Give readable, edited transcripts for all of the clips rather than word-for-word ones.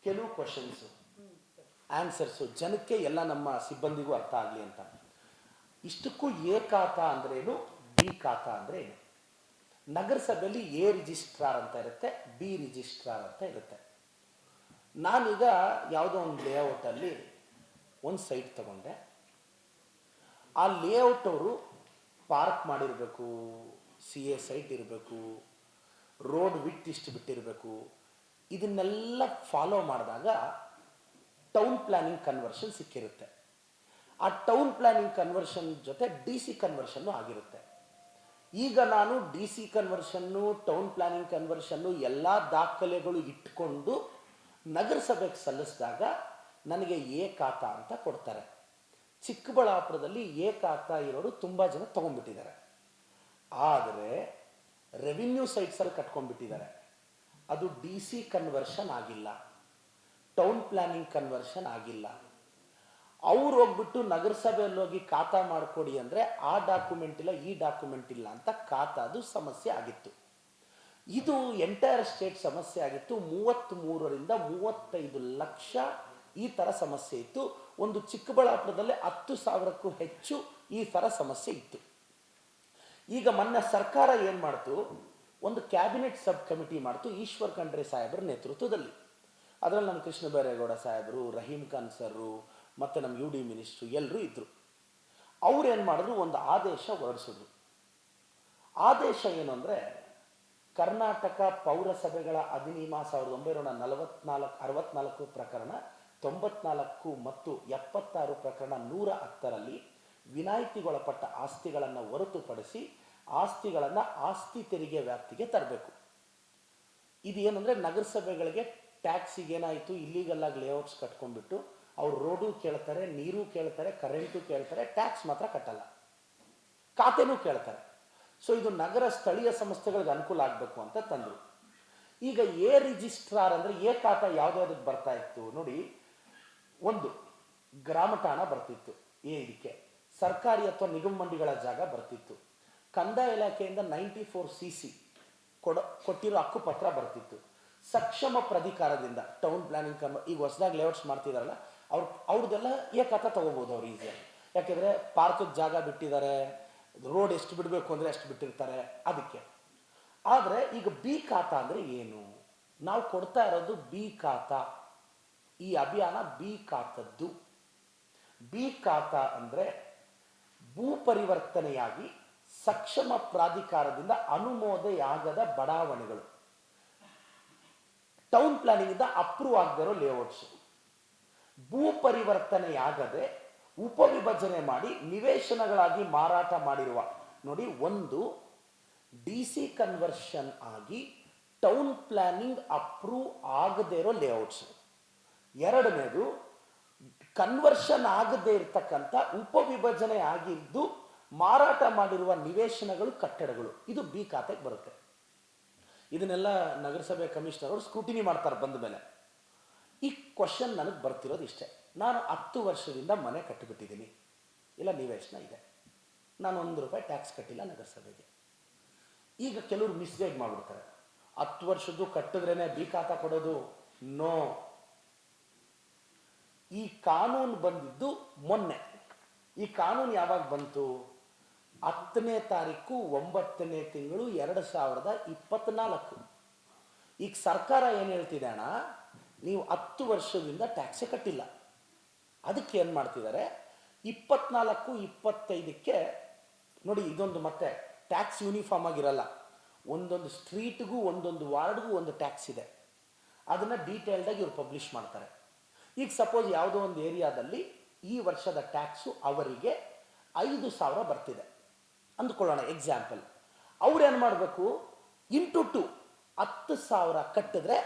ಕೆಲವು questions answers ಜನಕ್ಕೆ ಎಲ್ಲ ನಮ್ಮ ಸಿಬ್ಬಂದಿಗೂ ಅರ್ಥ ಆಗಲಿ ಅಂತ. ಇಷ್ಟಕ್ಕೂ ಎ ಖಾತಾ ಅಂದ್ರೇನು, ಬಿ ಖಾತಾ ಅಂದ್ರೆ ಏನು? ನಗರಸಭೆಯಲ್ಲಿ ಎ ರಿಜಿಸ್ಟ್ರಾರ್ ಅಂತ ಇರುತ್ತೆ, ಬಿ ರಿಜಿಸ್ಟ್ರಾರ್ ಅಂತ ಇರುತ್ತೆ. ನಾನೀಗ ಯಾವುದೋ ಒಂದು ಲೇಔಟಲ್ಲಿ ಒಂದು ಸೈಟ್ ತಗೊಂಡೆ. ಆ ಲೇಔಟ್ ಅವರು ಪಾರ್ಕ್ ಮಾಡಿರಬೇಕು, ಸಿ ಎ ಸೈಟ್ ಇರಬೇಕು, ರೋಡ್ ವಿಡ್ತ್ ಇಷ್ಟು ಬಿಟ್ಟಿರಬೇಕು. ಇದನ್ನೆಲ್ಲ ಫಾಲೋ ಮಾಡಿದಾಗ ಟೌನ್ ಪ್ಲಾನಿಂಗ್ ಕನ್ವರ್ಷನ್ ಸಿಕ್ಕಿರುತ್ತೆ. ಆ ಟೌನ್ ಪ್ಲಾನಿಂಗ್ ಕನ್ವರ್ಷನ್ ಜೊತೆ ಡಿ ಸಿ ಕನ್ವರ್ಷನ್ನು ಆಗಿರುತ್ತೆ. ಈಗ ನಾನು ಡಿ ಸಿ ಕನ್ವರ್ಷನ್ನು, ಟೌನ್ ಪ್ಲಾನಿಂಗ್ ಕನ್ವರ್ಷನ್ನು ಎಲ್ಲ ದಾಖಲೆಗಳು ಇಟ್ಕೊಂಡು ನಗರಸಭೆಗೆ ಸಲ್ಲಿಸಿದಾಗ ನನಗೆ ಎ ಖಾತಾ ಅಂತ ಕೊಡ್ತಾರೆ. ಚಿಕ್ಕಬಳ್ಳಾಪುರದಲ್ಲಿ ಎ ಖಾತಾ ಇರೋರು ತುಂಬ ಜನ ತೊಗೊಂಡ್ಬಿಟ್ಟಿದ್ದಾರೆ. ಆದರೆ ರೆವಿನ್ಯೂ ಸೈಟ್ಸಲ್ಲಿ ಕಟ್ಕೊಂಡ್ಬಿಟ್ಟಿದ್ದಾರೆ. ಅದು ಡಿ ಸಿ ಕನ್ವರ್ಷನ್ ಆಗಿಲ್ಲ, ಟೌನ್ ಪ್ಲಾನಿಂಗ್ ಕನ್ವರ್ಷನ್ ಆಗಿಲ್ಲ. ಅವ್ರು ಹೋಗ್ಬಿಟ್ಟು ನಗರಸಭೆಯಲ್ಲಿ ಹೋಗಿ ಖಾತಾ ಮಾಡಿಕೊಡಿ ಅಂದರೆ ಆ ಡಾಕ್ಯುಮೆಂಟ್ ಇಲ್ಲ, ಈ ಡಾಕ್ಯುಮೆಂಟ್ ಇಲ್ಲ ಅಂತ ಖಾತಾದು ಸಮಸ್ಯೆ ಆಗಿತ್ತು. ಇದು ಎಂಟೈರ್ ಸ್ಟೇಟ್ ಸಮಸ್ಯೆ ಆಗಿತ್ತು. 33ರಿಂದ 35 ಲಕ್ಷ ಈ ಥರ ಸಮಸ್ಯೆ ಇತ್ತು. ಒಂದು ಚಿಕ್ಕಬಳ್ಳಾಪುರದಲ್ಲಿ 10,000ಕ್ಕೂ ಹೆಚ್ಚು ಈ ಥರ ಸಮಸ್ಯೆ ಇತ್ತು. ಈಗ ಮೊನ್ನೆ ಸರ್ಕಾರ ಏನು ಮಾಡ್ತು, ಒಂದು ಕ್ಯಾಬಿನೆಟ್ ಸಬ್ ಕಮಿಟಿ ಮಾಡ್ತು ಈಶ್ವರ್ ಖಂಡ್ರೆ ಸಾಹೇಬರ ನೇತೃತ್ವದಲ್ಲಿ. ಅದರಲ್ಲಿ ನಮ್ಮ ಕೃಷ್ಣ ಬೈರೇಗೌಡ ಸಾಹೇಬರು, ರಹೀಂ ಖಾನ್ ಸರ್ರು ಮತ್ತು ನಮ್ಮ ಯು ಡಿ ಮಿನಿಸ್ಟ್ರು ಎಲ್ಲರೂ ಇದ್ದರು. ಅವ್ರೇನು ಮಾಡಿದ್ರು, ಒಂದು ಆದೇಶ ಹೊರಡಿಸಿದ್ರು. ಆದೇಶ ಏನು ಅಂದರೆ, ಕರ್ನಾಟಕ ಪೌರಸಭೆಗಳ ಅಧಿನಿಯಮ 1964 ಪ್ರಕರಣ 94 ಮತ್ತು 76 ಪ್ರಕರಣ 110ರಲ್ಲಿ ವಿನಾಯಿತಿಗೊಳಪಟ್ಟ ಆಸ್ತಿಗಳನ್ನು ಹೊರತುಪಡಿಸಿ ಆಸ್ತಿಗಳನ್ನು ಆಸ್ತಿ ತೆರಿಗೆ ವ್ಯಾಪ್ತಿಗೆ ತರಬೇಕು. ಇದು ಏನಂದರೆ, ನಗರಸಭೆಗಳಿಗೆ ಟ್ಯಾಕ್ಸಿಗೆ ಏನಾಯಿತು, ಇಲ್ಲಿಗಲ್ ಆಗಿ ಲೇಔಟ್ಸ್ ಕಟ್ಕೊಂಡ್ಬಿಟ್ಟು ಅವ್ರು ರೋಡು ಕೇಳ್ತಾರೆ, ನೀರು ಕೇಳ್ತಾರೆ, ಕರೆಂಟು ಕೇಳ್ತಾರೆ, ಟ್ಯಾಕ್ಸ್ ಮಾತ್ರ ಕಟ್ಟಲ್ಲ, ಖಾತೆನೂ ಕೇಳ್ತಾರೆ. ಸೊ ಇದು ನಗರ ಸ್ಥಳೀಯ ಸಂಸ್ಥೆಗಳಿಗೆ ಅನುಕೂಲ ಆಗಬೇಕು ಅಂತ ತಂದರು. ಈಗ ಎ ರಿಜಿಸ್ಟ್ರಾರ್ ಅಂದರೆ ಎ ಖಾತಾ ಯಾವುದಕ್ಕೆ ಬರ್ತಾ ಇತ್ತು ನೋಡಿ, ಒಂದು ಗ್ರಾಮ ಠಾಣ ಬರ್ತಿತ್ತು ಎ, ಇದಕ್ಕೆ ಸರ್ಕಾರಿ ಅಥವಾ ನಿಗಮ ಮಂಡಿಗಳ ಜಾಗ ಬರ್ತಿತ್ತು, ಕಂದಾಯ ಇಲಾಖೆಯಿಂದ 94CC ಕೊಟ್ಟಿರೋ ಹಕ್ಕುಪತ್ರ ಬರ್ತಿತ್ತು, ಸಕ್ಷಮ ಪ್ರಾಧಿಕಾರದಿಂದ ಟೌನ್ ಪ್ಲಾನಿಂಗ್ ಈಗ ಹೊಸದಾಗಿ ಲೇಔಟ್ಸ್ ಮಾಡ್ತಿದಾರಲ್ಲ ಅವ್ರದ್ದೆಲ್ಲ ಎ ಖಾತಾ ತಗೋಬೋದು ಅವ್ರು ಈಸಿಯಾಗಿ. ಯಾಕೆಂದರೆ ಪಾರ್ಕಿಗೆ ಜಾಗ ಬಿಟ್ಟಿದ್ದಾರೆ, ರೋಡ್ ಎಷ್ಟು ಬಿಡಬೇಕು ಅಂದರೆ ಅಷ್ಟು ಬಿಟ್ಟಿರ್ತಾರೆ ಅದಕ್ಕೆ. ಆದರೆ ಈಗ ಬಿ ಖಾತಾ ಅಂದರೆ ಏನು? ನಾವು ಕೊಡ್ತಾ ಇರೋದು ಬಿ ಖಾತಾ. ಈ ಅಭಿಯಾನ ಬಿ ಖಾತದ್ದು. ಬಿ ಖಾತಾ ಅಂದರೆ ಭೂ ಪರಿವರ್ತನೆಯಾಗಿ ಸಕ್ಷಮ ಪ್ರಾಧಿಕಾರದಿಂದ ಅನುಮೋದನೆಯಾಗದ ಬಡಾವಣೆಗಳು, ಟೌನ್ ಪ್ಲಾನಿಂಗ್ ಇಂದ ಅಪ್ರೂವ್ ಆಗದೇ ಇರೋ ಲೇಔಟ್ಸ್, ಭೂ ಪರಿವರ್ತನೆಯಾಗದೆ ಉಪವಿಭಜನೆ ಮಾಡಿ ನಿವೇಶನಗಳಾಗಿ ಮಾರಾಟ ಮಾಡಿರುವ ನೋಡಿ, ಒಂದು ಡಿ ಸಿ ಕನ್ವರ್ಷನ್ ಆಗಿ ಟೌನ್ ಪ್ಲಾನಿಂಗ್ ಅಪ್ರೂವ್ ಆಗದೇ ಇರೋ ಲೇಔಟ್ಸ್, ಎರಡನೇದು ಕನ್ವರ್ಷನ್ ಆಗದೇ ಇರತಕ್ಕಂಥ ಉಪವಿಭಜನೆ ಆಗಿದ್ದು ಮಾರಾಟ ಮಾಡಿರುವ ನಿವೇಶನಗಳು, ಕಟ್ಟಡಗಳು, ಇದು ಬಿ ಖಾತೆಗೆ ಬರುತ್ತೆ. ಇದನ್ನೆಲ್ಲ ನಗರಸಭೆ ಕಮಿಷನರ್ ಅವರು ಸ್ಕ್ರೂಟಿನಿ ಮಾಡ್ತಾರೆ ಬಂದ ಮೇಲೆ. ಈ ಕ್ವಶನ್ ನನಗೆ ಬರ್ತಿರೋದು ಇಷ್ಟೇ, ನಾನು 10 ವರ್ಷದಿಂದ ಮನೆ ಕಟ್ಟಿಬಿಟ್ಟಿದ್ದೀನಿ, ಇಲ್ಲ ನಿವೇಶನ ಇದೆ, ನಾನು ₹1 ಟ್ಯಾಕ್ಸ್ ಕಟ್ಟಿಲ್ಲ ನಗರಸಭೆಗೆ. ಈಗ ಕೆಲವರು ಮಿಸ್ಗೈಡ್ ಮಾಡಿಬಿಡ್ತಾರೆ, 10 ವರ್ಷದ್ದು ಕಟ್ಟಿದ್ರೇನೆ ಬಿ ಖಾತಾ ಕೊಡೋದು. ನೋ, ಈ ಕಾನೂನು ಬಂದಿದ್ದು ಮೊನ್ನೆ. ಈ ಕಾನೂನು ಯಾವಾಗ ಬಂತು? 10ನೇ ತಾರೀಕು 9ನೇ ತಿಂಗಳು 2024. ಈಗ ಸರ್ಕಾರ ಏನು ಹೇಳ್ತಿದೆ ಅಣ್ಣ, ನೀವು 10 ವರ್ಷದಿಂದ ಟ್ಯಾಕ್ಸೇ ಕಟ್ಟಿಲ್ಲ, ಅದಕ್ಕೆ ಏನು ಮಾಡ್ತಿದ್ದಾರೆ 24, 25ಕ್ಕೆ ನೋಡಿ. ಇದೊಂದು ಮತ್ತೆ ಟ್ಯಾಕ್ಸ್ ಯೂನಿಫಾರ್ಮ್ ಆಗಿರಲ್ಲ, ಒಂದೊಂದು ಸ್ಟ್ರೀಟ್ಗೂ ಒಂದೊಂದು ವಾರ್ಡ್ಗೂ ಒಂದು ಟ್ಯಾಕ್ಸ್ ಇದೆ, ಅದನ್ನು ಡೀಟೇಲ್ಡಾಗಿ ಇವ್ರು ಪಬ್ಲಿಷ್ ಮಾಡ್ತಾರೆ. ಈಗ ಸಪೋಸ್ ಯಾವುದೋ ಒಂದು ಏರಿಯಾದಲ್ಲಿ ಈ ವರ್ಷದ ಟ್ಯಾಕ್ಸು ಅವರಿಗೆ 5,000 ಬರ್ತಿದೆ ಅಂದ್ಕೊಳ್ಳೋಣ, ಎಕ್ಸಾಂಪಲ್. ಅವ್ರೇನು ಮಾಡಬೇಕು, ಇಂಟು 2 10,000 ಕಟ್ಟಿದ್ರೆ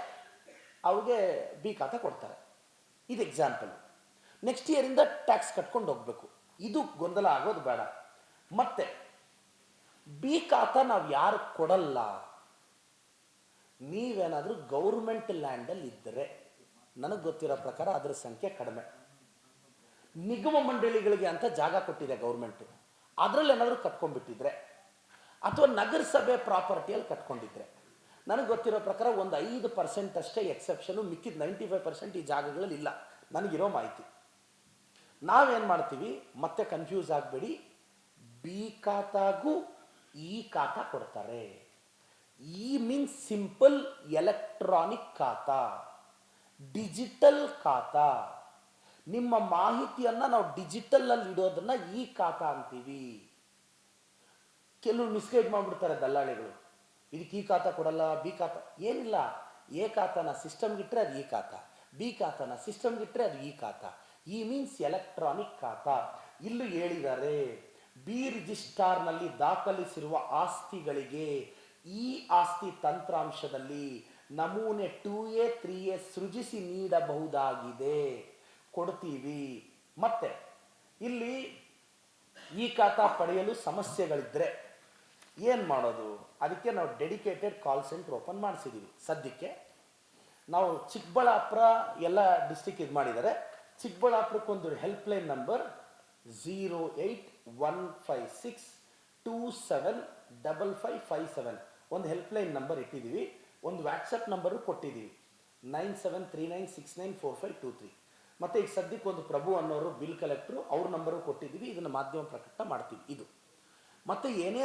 ಅವ್ರಿಗೆ ಬಿ ಖಾತಾ ಕೊಡ್ತಾರೆ. ಇದು ಎಕ್ಸಾಂಪಲ್. ನೆಕ್ಸ್ಟ್ ಇಯರಿಂದ ಟ್ಯಾಕ್ಸ್ ಕಟ್ಕೊಂಡು ಹೋಗ್ಬೇಕು. ಇದು ಗೊಂದಲ ಆಗೋದು ಬೇಡ. ಮತ್ತೆ ಬಿ ಖಾತಾ ನಾವು ಯಾರು ಕೊಡಲ್ಲ, ನೀವೇನಾದರೂ ಗೌರ್ಮೆಂಟ್ ಲ್ಯಾಂಡಲ್ಲಿ ಇದ್ದರೆ, ನನಗೆ ಗೊತ್ತಿರೋ ಪ್ರಕಾರ ಅದರ ಸಂಖ್ಯೆ ಕಡಿಮೆ. ನಿಗಮ ಮಂಡಳಿಗಳಿಗೆ ಅಂತ ಜಾಗ ಕೊಟ್ಟಿದೆ ಗೌರ್ಮೆಂಟು, ಅದರಲ್ಲಿ ಏನಾದರೂ ಕಟ್ಕೊಂಡ್ಬಿಟ್ಟಿದ್ರೆ, ಅಥವಾ ನಗರಸಭೆ ಪ್ರಾಪರ್ಟಿಯಲ್ಲಿ ಕಟ್ಕೊಂಡಿದ್ರೆ, ನನಗೆ ಗೊತ್ತಿರೋ ಪ್ರಕಾರ ಒಂದು 5% ಅಷ್ಟೇ ಎಕ್ಸೆಪ್ಷನು, ಮಿಕ್ಕಿದ 95% ಈ ಜಾಗಗಳಲ್ಲಿ ಇಲ್ಲ, ನನಗಿರೋ ಮಾಹಿತಿ. ನಾವೇನು ಮಾಡ್ತೀವಿ, ಮತ್ತೆ ಕನ್ಫ್ಯೂಸ್ ಆಗಬೇಡಿ, ಬಿ ಖಾತಾಗೂ ಈ ಖಾತಾ ಕೊಡ್ತಾರೆ. ಈ ಮೀನ್ಸ್ ಸಿಂಪಲ್ ಎಲೆಕ್ಟ್ರಾನಿಕ್ ಖಾತಾ, ಡಿಜಿಟಲ್ ಖಾತಾ. ನಿಮ್ಮ ಮಾಹಿತಿಯನ್ನು ನಾವು ಡಿಜಿಟಲಲ್ಲಿ ಇಡೋದನ್ನ ಈ ಖಾತಾ ಅಂತೀವಿ. ಕೆಲವು ಮಿಸ್ಗೈಡ್ ಮಾಡಿಬಿಡ್ತಾರೆ ದಲ್ಲಾಳಿಗಳು, ಇದಕ್ಕೆ ಈ ಖಾತಾ ಕೊಡಲ್ಲ, ಬಿ ಖಾತಾ ಏನಿಲ್ಲ. ಎ ಖಾತಾನ ಸಿಸ್ಟಮ್ಗಿಟ್ರೆ ಅದು ಈ ಖಾತಾ, ಬಿ ಖಾತಾನ ಸಿಸ್ಟಮ್ಗಿಟ್ರೆ ಅದು ಈ ಖಾತಾ. ಈ ಮೀನ್ಸ್ ಎಲೆಕ್ಟ್ರಾನಿಕ್ ಖಾತಾ. ಇಲ್ಲೂ ಹೇಳಿದ್ದಾರೆ, ಬಿ ರಿಜಿಸ್ಟಾರ್ನಲ್ಲಿ ದಾಖಲಿಸಿರುವ ಆಸ್ತಿಗಳಿಗೆ ಈ ಆಸ್ತಿ ತಂತ್ರಾಂಶದಲ್ಲಿ ನಮೂನೆ 2A 3A ಸೃಜಿಸಿ ನೀಡಬಹುದಾಗಿದೆ, ಕೊಡ್ತೀವಿ. ಮತ್ತೆ ಇಲ್ಲಿ ಈ ಖಾತಾ ಪಡೆಯಲು ಸಮಸ್ಯೆಗಳಿದ್ರೆ ಏನು ಮಾಡೋದು, ಅದಕ್ಕೆ ನಾವು ಡೆಡಿಕೇಟೆಡ್ ಕಾಲ್ ಸೆಂಟರ್ ಓಪನ್ ಮಾಡಿಸಿದ್ದೀವಿ. ಸದ್ಯಕ್ಕೆ ನಾವು ಚಿಕ್ಕಬಳ್ಳಾಪುರ ಎಲ್ಲ ಡಿಸ್ಟಿಕ್ ಇದು ಮಾಡಿದ್ದಾರೆ. ಚಿಕ್ಕಬಳ್ಳಾಪುರಕ್ಕೊಂದು ಹೆಲ್ಪ್ಲೈನ್ ನಂಬರ್ 08156275557 ಒಂದು ಹೆಲ್ಪ್ಲೈನ್ ನಂಬರ್ ಇಟ್ಟಿದ್ದೀವಿ. ಒಂದು ವಾಟ್ಸಪ್ ನಂಬರು ಕೊಟ್ಟಿದ್ದೀವಿ, 9739694523. ಮತ್ತು ಈಗ ಸದ್ಯಕ್ಕೆ ಒಂದು ಪ್ರಭು ಅನ್ನೋರು ಬಿಲ್ ಕಲೆಕ್ಟ್ರು, ಅವ್ರ ನಂಬರು ಕೊಟ್ಟಿದ್ದೀವಿ. ಇದನ್ನು ಮಾಧ್ಯಮ ಪ್ರಕಟ ಮಾಡ್ತೀವಿ. ಇದು ಮತ್ತು ಏನೇ